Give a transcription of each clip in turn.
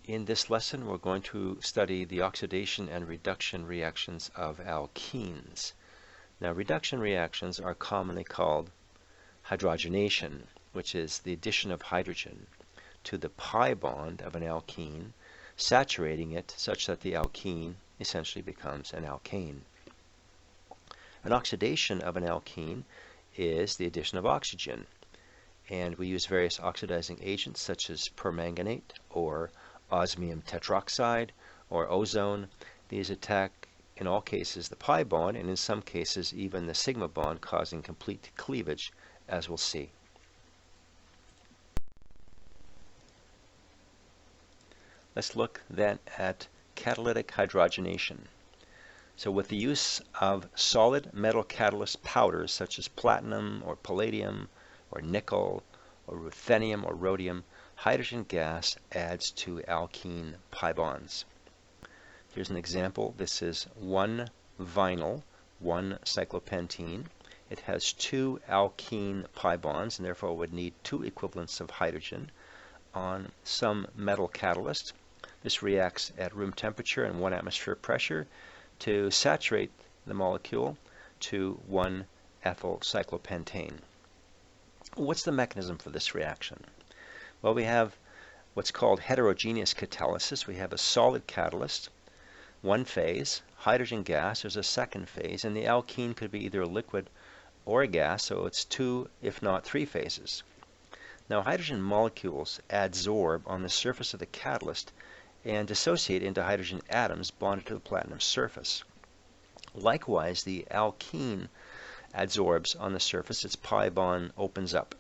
In this lesson, we're going to study the oxidation and reduction reactions of alkenes. Now, reduction reactions are commonly called hydrogenation, which is the addition of hydrogen to the pi bond of an alkene, saturating it such that the alkene essentially becomes an alkane. An oxidation of an alkene is the addition of oxygen, and we use various oxidizing agents such as permanganate or osmium tetroxide or ozone. These attack in all cases the pi bond, and in some cases even the sigma bond, causing complete cleavage, as we'll see. Let's look then at catalytic hydrogenation. So with the use of solid metal catalyst powders such as platinum or palladium or nickel or ruthenium or rhodium, hydrogen gas adds to alkene pi bonds. Here's an example. This is one vinyl, one cyclopentene. It has two alkene pi bonds, and therefore would need two equivalents of hydrogen on some metal catalyst. This reacts at room temperature and 1 atmosphere pressure to saturate the molecule to 1-ethyl cyclopentane. What's the mechanism for this reaction? Well, we have what's called heterogeneous catalysis. We have a solid catalyst, one phase, hydrogen gas, there's a second phase, and the alkene could be either a liquid or a gas, so it's two, if not three phases. Now, hydrogen molecules adsorb on the surface of the catalyst and dissociate into hydrogen atoms bonded to the platinum surface. Likewise, the alkene adsorbs on the surface, its pi bond opens up.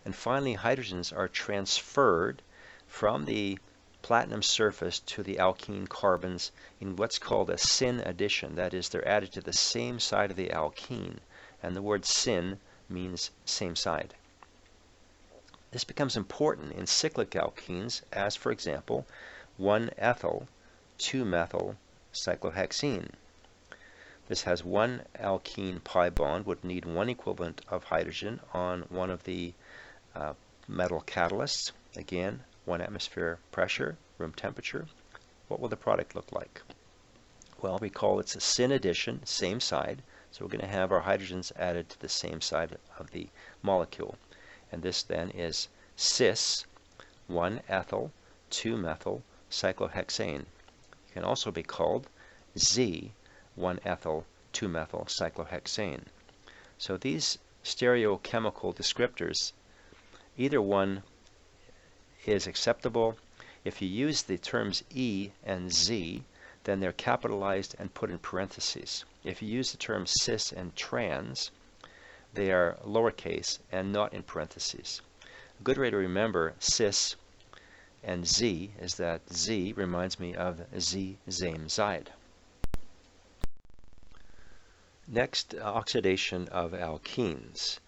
And finally, hydrogens are transferred from the platinum surface to the alkene carbons in what's called a syn addition. That is, they're added to the same side of the alkene, and the word syn means same side. This becomes important in cyclic alkenes, as for example, 1-ethyl 2-methyl cyclohexene. This has one alkene pi bond, would need one equivalent of hydrogen on one of the metal catalysts. Again, 1 atmosphere pressure, room temperature. What will the product look like? Well, recall it's a syn addition, same side, so we're going to have our hydrogens added to the same side of the molecule. And this then is cis 1-ethyl 2-methyl cyclohexane. It can also be called Z 1-ethyl 2-methyl cyclohexane. So these stereochemical descriptors, either one is acceptable. If you use the terms E and Z, then they're capitalized and put in parentheses. If you use the terms cis and trans, they are lowercase and not in parentheses. A good way to remember cis and Z is that Z reminds me of Z same side. Next, oxidation of alkenes.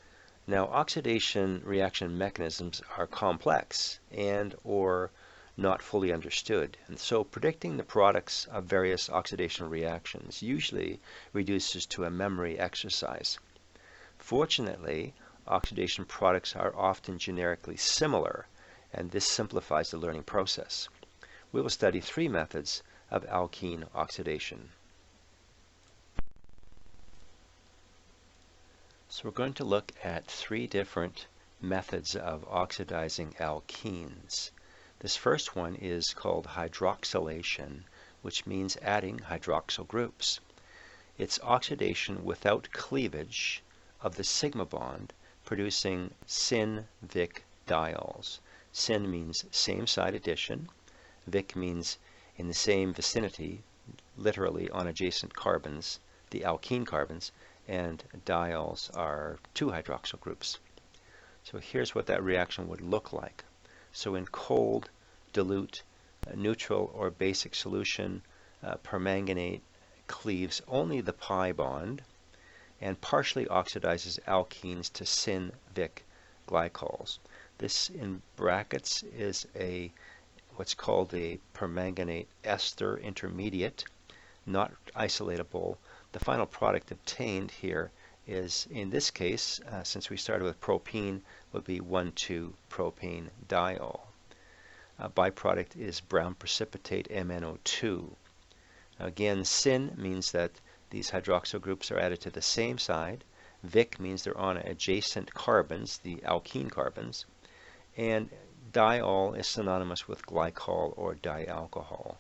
Now, oxidation reaction mechanisms are complex and or not fully understood, and so predicting the products of various oxidation reactions usually reduces to a memory exercise. Fortunately, oxidation products are often generically similar, and this simplifies the learning process. We will study three methods of alkene oxidation. So we're going to look at three different methods of oxidizing alkenes. This first one is called hydroxylation, which means adding hydroxyl groups. It's oxidation without cleavage of the sigma bond, producing syn-Vic diols. Syn means same side addition, Vic means in the same vicinity, literally on adjacent carbons, the alkene carbons, and diols are two hydroxyl groups. So here's what that reaction would look like. So in cold, dilute, neutral or basic solution, permanganate cleaves only the pi bond and partially oxidizes alkenes to syn-Vic glycols. This in brackets is what's called a permanganate ester intermediate, not isolatable. The final product obtained here is, in this case, since we started with propene, would be 1,2-propane diol. byproduct is brown precipitate MnO2. Now again, syn means that these hydroxyl groups are added to the same side. Vic means they're on adjacent carbons, the alkene carbons. And diol is synonymous with glycol or dialcohol.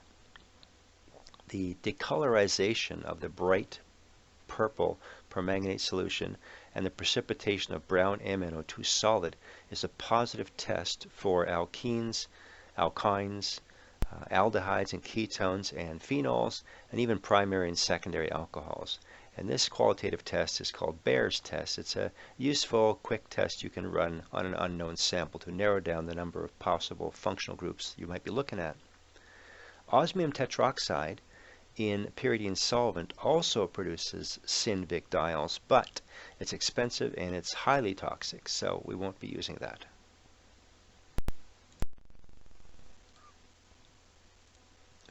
The decolorization of the bright purple permanganate solution and the precipitation of brown MnO2 solid is a positive test for alkenes, alkynes, aldehydes and ketones and phenols, and even primary and secondary alcohols. And this qualitative test is called Bayer's test. It's a useful, quick test you can run on an unknown sample to narrow down the number of possible functional groups you might be looking at. Osmium tetroxide in pyridine solvent also produces syn-Vic diols, but it's expensive and it's highly toxic, so we won't be using that.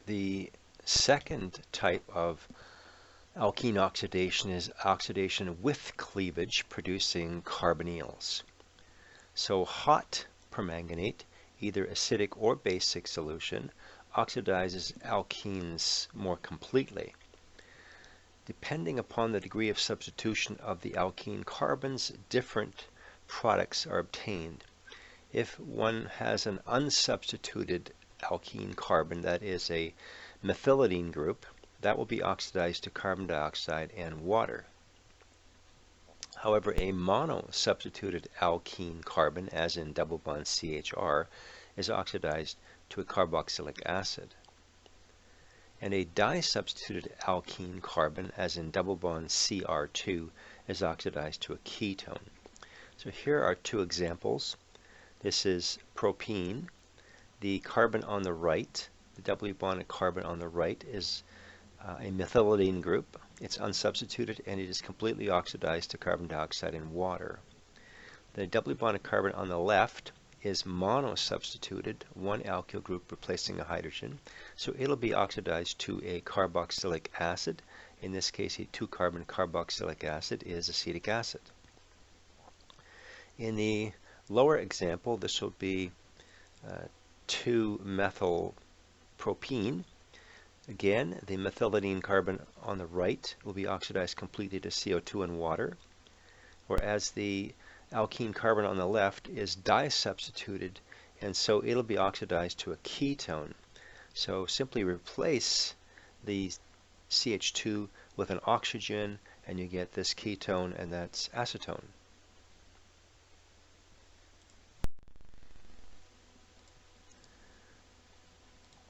The second type of alkene oxidation is oxidation with cleavage, producing carbonyls. So hot permanganate, either acidic or basic solution, oxidizes alkenes more completely. Depending upon the degree of substitution of the alkene carbons, different products are obtained. If one has an unsubstituted alkene carbon, that is a methylidine group, that will be oxidized to carbon dioxide and water. However, a mono-substituted alkene carbon, as in double bond CHR, is oxidized to a carboxylic acid. And a di-substituted alkene carbon, as in double bond Cr2, is oxidized to a ketone. So here are two examples. This is propene. The carbon on the right, the doubly bonded carbon on the right, is a methylidine group. It's unsubstituted and it is completely oxidized to carbon dioxide and water. The doubly bonded carbon on the left is mono-substituted, one alkyl group replacing a hydrogen, so it'll be oxidized to a carboxylic acid. In this case, a 2-carbon carboxylic acid is acetic acid. In the lower example, this will be 2-methylpropene. Again, the methylidine carbon on the right will be oxidized completely to CO2 and water, whereas the alkene carbon on the left is di-substituted, and so it'll be oxidized to a ketone. So simply replace the CH2 with an oxygen, and you get this ketone, and that's acetone.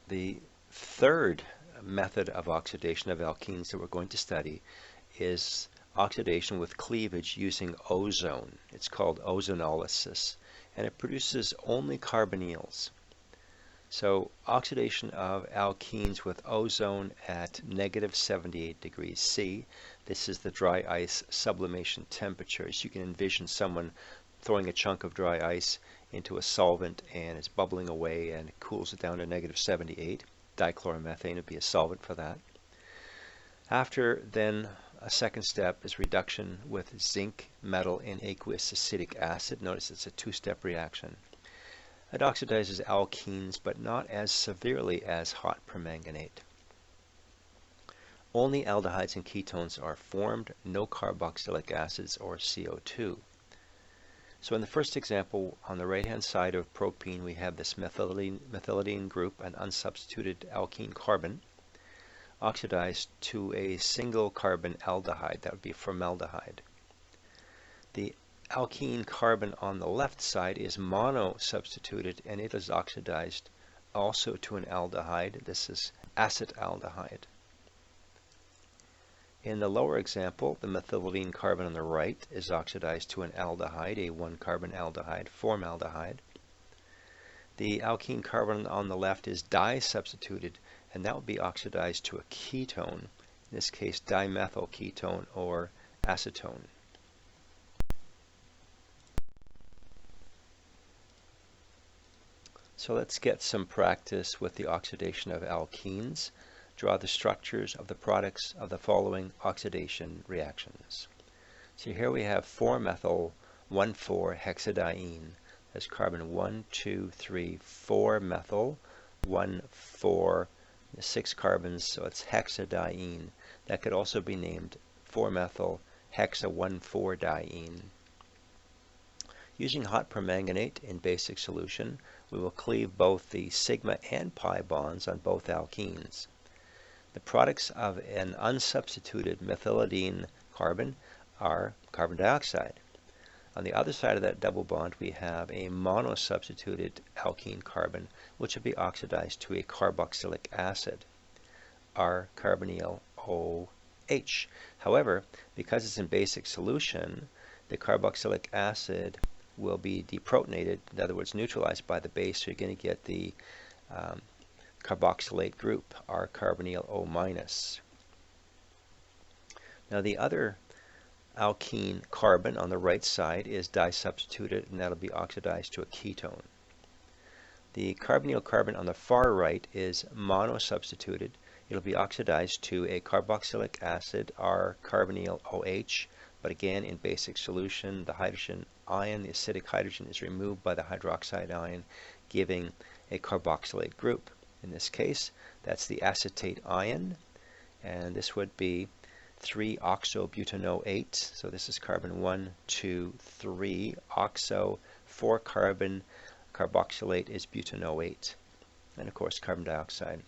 The third method of oxidation of alkenes that we're going to study is oxidation with cleavage using ozone. It's called ozonolysis, and it produces only carbonyls. So oxidation of alkenes with ozone at -78 degrees C. This is the dry ice sublimation temperature. So you can envision someone throwing a chunk of dry ice into a solvent and it's bubbling away and it cools it down to -78. Dichloromethane would be a solvent for that. After then, a second step is reduction with zinc metal in aqueous acetic acid. Notice it's a two-step reaction. It oxidizes alkenes, but not as severely as hot permanganate. Only aldehydes and ketones are formed, no carboxylic acids or CO2. So in the first example, on the right-hand side of propene, we have this methylidine group, an unsubstituted alkene carbon, oxidized to a single carbon aldehyde. That would be formaldehyde. The alkene carbon on the left side is mono-substituted, and it is oxidized also to an aldehyde. This is acetaldehyde. In the lower example, the methylidine carbon on the right is oxidized to an aldehyde, a 1-carbon aldehyde, formaldehyde. The alkene carbon on the left is di-substituted, and that will be oxidized to a ketone, in this case dimethyl ketone or acetone. So let's get some practice with the oxidation of alkenes. Draw the structures of the products of the following oxidation reactions. So here we have 4-methyl 1,4-hexadiene as carbon 1, 2, 3, 4 methyl, 1, 4, 6 carbons, so it's hexadiene. That could also be named 4-methyl hexa 1,4-diene. Using hot permanganate in basic solution, we will cleave both the sigma and pi bonds on both alkenes. The products of an unsubstituted methylidene carbon are carbon dioxide. On the other side of that double bond, we have a monosubstituted alkene carbon, which will be oxidized to a carboxylic acid, R-carbonyl OH. However, because it's in basic solution, the carboxylic acid will be deprotonated, in other words, neutralized by the base, so you're going to get the carboxylate group, R-carbonyl O-. Now the other alkene carbon on the right side is disubstituted, and that'll be oxidized to a ketone. The carbonyl carbon on the far right is monosubstituted. It'll be oxidized to a carboxylic acid, R-carbonyl OH, but again in basic solution, the hydrogen ion, the acidic hydrogen, is removed by the hydroxide ion, giving a carboxylate group. In this case, that's the acetate ion, and this would be 3-oxobutanoate. So this is carbon 1, 2, 3, oxo, 4 carbon, carboxylate is butanoate, and of course carbon dioxide.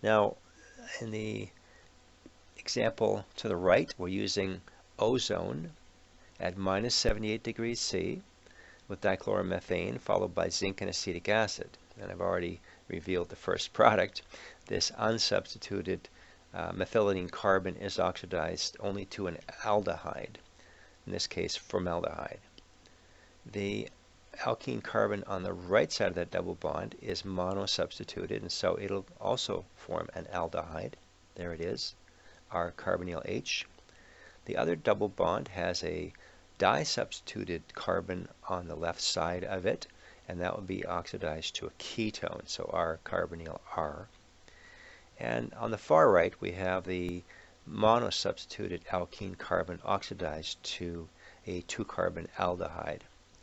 Now, in the example to the right, we're using ozone at minus 78 degrees C with dichloromethane followed by zinc and acetic acid. And I've already revealed the first product. This unsubstituted methylidene carbon is oxidized only to an aldehyde, in this case formaldehyde. The alkene carbon on the right side of that double bond is monosubstituted, and so it'll also form an aldehyde. There it is, R-carbonyl H. The other double bond has a disubstituted carbon on the left side of it, and that will be oxidized to a ketone, so R-carbonyl R. And on the far right, we have the monosubstituted alkene carbon oxidized to a 2-carbon aldehyde.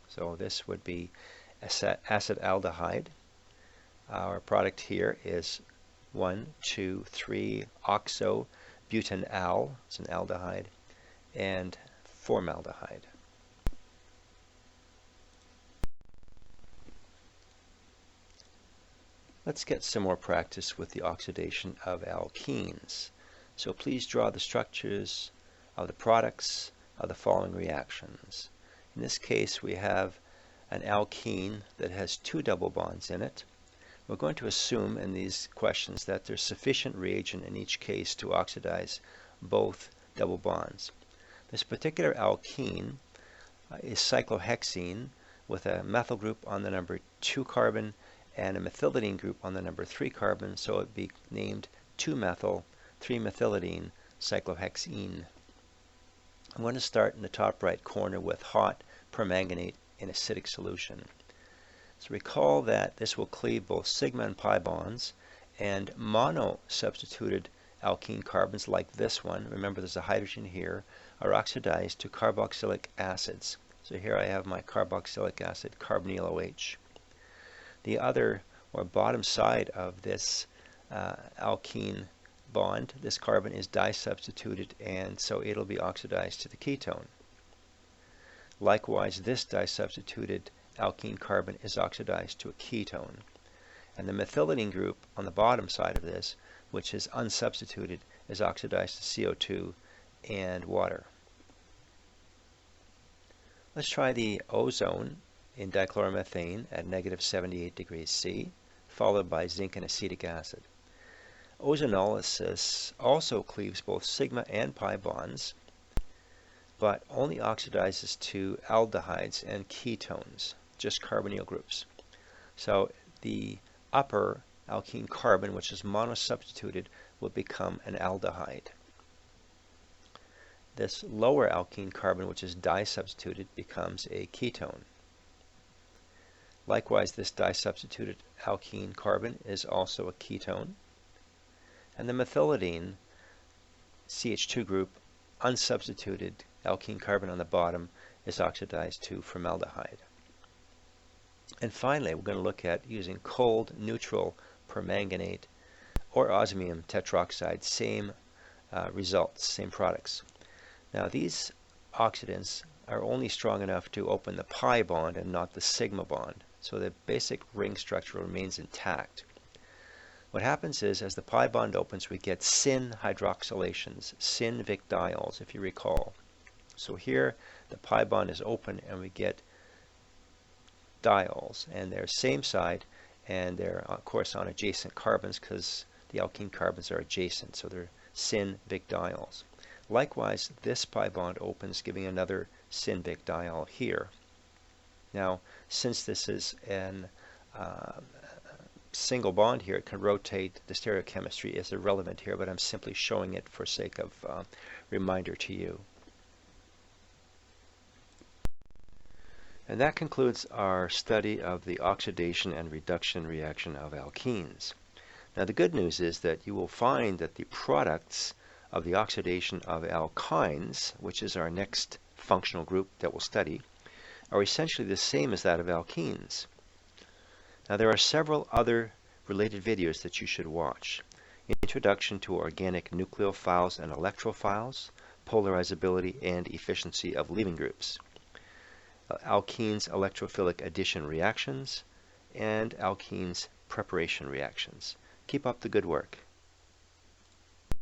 So this would be acetaldehyde. Our product here is 1, 2, 3 oxobutanal, it's an aldehyde, and formaldehyde. Let's get some more practice with the oxidation of alkenes. So please draw the structures of the products of the following reactions. In this case, we have an alkene that has 2 double bonds in it. We're going to assume in these questions that there's sufficient reagent in each case to oxidize both double bonds. This particular alkene is cyclohexene with a methyl group on the number 2 carbon and a methylidene group on the number 3 carbon, so it would be named 2-methyl 3-methylidene cyclohexene. I'm going to start in the top right corner with hot permanganate in acidic solution. So recall that this will cleave both sigma and pi bonds, and mono-substituted alkene carbons like this one, remember there's a hydrogen here, are oxidized to carboxylic acids. So here I have my carboxylic acid, carbonyl OH. The other, or bottom side of this alkene bond, this carbon is disubstituted, and so it'll be oxidized to the ketone. Likewise, this disubstituted alkene carbon is oxidized to a ketone. And the methylidene group on the bottom side of this, which is unsubstituted, is oxidized to CO2 and water. Let's try the ozone in dichloromethane at negative 78 degrees C, followed by zinc and acetic acid. Ozonolysis also cleaves both sigma and pi bonds, but only oxidizes to aldehydes and ketones, just carbonyl groups. So the upper alkene carbon, which is monosubstituted, will become an aldehyde. This lower alkene carbon, which is disubstituted, becomes a ketone. Likewise, this disubstituted alkene carbon is also a ketone. And the methylidene CH2 group, unsubstituted alkene carbon on the bottom, is oxidized to formaldehyde. And finally, we're going to look at using cold neutral permanganate or osmium tetroxide, same results, same products. Now these oxidants are only strong enough to open the pi bond and not the sigma bond, so the basic ring structure remains intact. What happens is, as the pi bond opens, we get syn hydroxylations, syn Vic diols, if you recall. So here the pi bond is open and we get diols, and they're same side, and they're of course on adjacent carbons because the alkene carbons are adjacent, so they're syn Vic diols. Likewise, this pi bond opens, giving another syn Vic diol here. Now, since this is an single bond here, it can rotate. The stereochemistry is irrelevant here, but I'm simply showing it for sake of reminder to you. And that concludes our study of the oxidation and reduction reaction of alkenes. Now the good news is that you will find that the products of the oxidation of alkynes, which is our next functional group that we'll study, are essentially the same as that of alkenes. Now there are several other related videos that you should watch. Introduction to Organic Nucleophiles and Electrophiles, Polarizability and Efficiency of Leaving Groups, Alkenes Electrophilic Addition Reactions, and Alkenes Preparation Reactions. Keep up the good work.